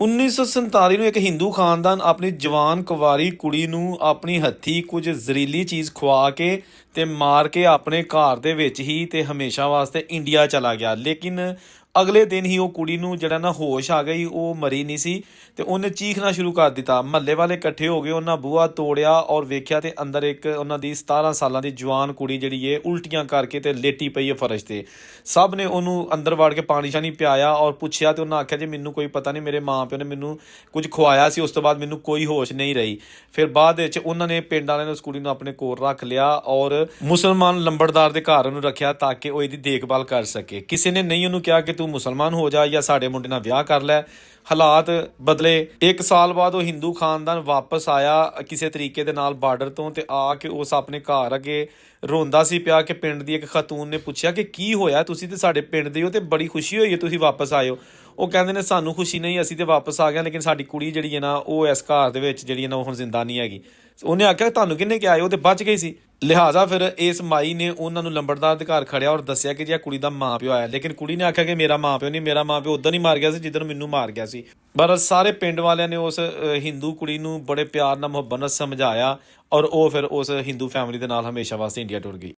1947 ਨੂੰ ਇੱਕ ਹਿੰਦੂ ਖਾਨਦਾਨ ਆਪਣੀ ਜਵਾਨ ਕੁਵਾਰੀ ਕੁੜੀ ਨੂੰ ਆਪਣੀ ਹੱਥੀਂ ਕੁਝ ਜ਼ਹਿਰੀਲੀ ਚੀਜ਼ ਖਵਾ ਕੇ ਤੇ ਮਾਰ ਕੇ ਆਪਣੇ ਘਰ ਦੇ ਵਿੱਚ ਹੀ ਤੇ ਹਮੇਸ਼ਾ ਵਾਸਤੇ ਇੰਡੀਆ ਚਲਾ ਗਿਆ। ਲੇਕਿਨ ਅਗਲੇ ਦਿਨ ਹੀ ਉਹ ਕੁੜੀ ਨੂੰ ਜਿਹੜਾ ਨਾ ਹੋਸ਼ ਆ ਗਈ, ਉਹ ਮਰੀ ਨਹੀਂ ਸੀ ਤੇ ਉਹਨੇ ਚੀਖਣਾ ਸ਼ੁਰੂ ਕਰ ਦਿੱਤਾ। ਮਹੱਲੇ ਵਾਲੇ ਇਕੱਠੇ ਹੋ ਗਏ, ਉਹਨਾਂ ਬੂਹਾ ਤੋੜਿਆ ਔਰ ਵੇਖਿਆ ਤੇ ਅੰਦਰ ਇੱਕ ਉਹਨਾਂ ਦੀ 17 ਸਾਲਾਂ ਦੀ ਜਵਾਨ ਕੁੜੀ ਜਿਹੜੀ ਏ ਉਲਟੀਆਂ ਕਰਕੇ ਤੇ ਲੇਟੀ ਪਈ ਹੈ ਫਰਸ਼ ਤੇ। ਸਭ ਨੇ ਉਹਨੂੰ ਅੰਦਰ ਵੜ ਕੇ ਪਾਣੀ ਸ਼ਾਣੀ ਪਿਆਇਆ ਔਰ ਪੁੱਛਿਆ ਤੇ ਉਹਨਾਂ ਆਖਿਆ ਜੀ ਮੈਨੂੰ ਕੋਈ ਪਤਾ ਨਹੀਂ, ਮੇਰੇ ਮਾਂ ਪਿਓ ਨੇ ਮੈਨੂੰ ਕੁਝ ਖਵਾਇਆ ਸੀ, ਉਸ ਤੋਂ ਬਾਅਦ ਮੈਨੂੰ ਕੋਈ ਹੋਸ਼ ਨਹੀਂ ਰਹੀ। ਫਿਰ ਬਾਅਦ ਵਿੱਚ ਉਹਨਾਂ ਨੇ ਪਿੰਡ ਵਾਲਿਆਂ ਨੇ ਉਸ ਕੁੜੀ ਨੂੰ ਆਪਣੇ ਕੋਲ ਰੱਖ ਲਿਆ ਔਰ ਮੁਸਲਮਾਨ ਲੰਬੜਦਾਰ ਦੇ ਘਰ ਉਹਨੂੰ ਰੱਖਿਆ ਤਾਂ ਕਿ ਉਹ ਇਹਦੀ ਦੇਖਭਾਲ ਕਰ ਸਕੇ। ਕਿਸੇ ਨੇ ਨਹੀਂ ਉਹਨੂੰ ਕਿਹਾ ਕਿ ਤੂੰ ਮੁਸਲਮਾਨ ਹੋ ਜਾ ਜਾਂ ਸਾਡੇ ਮੁੰਡੇ ਨਾਲ ਵਿਆਹ ਕਰ ਲੈ। ਹਾਲਾਤ ਬਦਲੇ। 1 ਸਾਲ ਬਾਅਦ ਉਹ ਹਿੰਦੂ ਖਾਨਦਾਨ ਵਾਪਸ ਆਇਆ ਕਿਸੇ ਤਰੀਕੇ ਦੇ ਨਾਲ ਬਾਰਡਰ ਤੋਂ, ਤੇ ਆ ਕੇ ਉਸ ਆਪਣੇ ਘਰ ਅੱਗੇ ਰੋਂਦਾ ਸੀ ਪਿਆ ਕਿ ਪਿੰਡ ਦੀ ਇੱਕ ਖਾਤੂਨ ਨੇ ਪੁੱਛਿਆ ਕਿ ਕੀ ਹੋਇਆ, ਤੁਸੀਂ ਤੇ ਸਾਡੇ ਪਿੰਡ ਦੇ ਹੋ ਤੇ ਬੜੀ ਖੁਸ਼ੀ ਹੋਈ ਹੈ ਤੁਸੀਂ ਵਾਪਸ ਆਏ ਹੋ। ਉਹ ਕਹਿੰਦੇ ਨੇ ਸਾਨੂੰ ਖੁਸ਼ੀ ਨਹੀਂ, ਅਸੀਂ ਤੇ ਵਾਪਸ ਆ ਗਏ ਲੇਕਿਨ ਸਾਡੀ ਕੁੜੀ ਜਿਹੜੀ ਹੈ ਨਾ ਉਹ ਇਸ ਘਰ ਦੇ ਵਿੱਚ ਜਿਹੜੀ ਹੈ ਨਾ ਉਹ ਹੁਣ ਜ਼ਿੰਦਾ ਨਹੀਂ ਹੈਗੀ। ਉਹਨੇ ਆਖਿਆ ਤੁਹਾਨੂੰ ਕਿਹਨੇ ਕਿਹਾ, ਉਹ ਤੇ ਬਚ ਗਈ ਸੀ। ਲਿਹਾਜ਼ਾ ਫਿਰ ਇਸ ਮਾਈ ਨੇ ਉਹਨਾਂ ਨੂੰ ਲੰਬੜਦਾਰ ਦੇ ਘਰ ਖੜਿਆ ਔਰ ਦੱਸਿਆ ਕਿ ਜੀ ਕੁੜੀ ਦਾ ਮਾਂ ਪਿਓ ਆਇਆ। ਲੇਕਿਨ ਕੁੜੀ ਨੇ ਆਖਿਆ ਕਿ ਮੇਰਾ ਮਾਂ ਪਿਓ ਨਹੀਂ, ਮੇਰਾ ਮਾਂ ਪਿਓ ਉਦੋਂ ਹੀ ਮਾਰ ਗਿਆ ਸੀ ਜਿੱਦਣ ਮੈਨੂੰ ਮਾਰ ਗਿਆ ਸੀ। ਪਰ ਸਾਰੇ ਪਿੰਡ ਵਾਲਿਆਂ ਨੇ ਉਸ ਹਿੰਦੂ ਕੁੜੀ ਨੂੰ ਬੜੇ ਪਿਆਰ ਨਾਲ ਮੁਹੱਬਤ ਨਾਲ ਸਮਝਾਇਆ ਔਰ ਉਹ ਫਿਰ ਉਸ ਹਿੰਦੂ ਫੈਮਿਲੀ ਦੇ ਨਾਲ ਹਮੇਸ਼ਾ ਵਾਸਤੇ ਇੰਡੀਆ ਟੁਰ ਗਈ।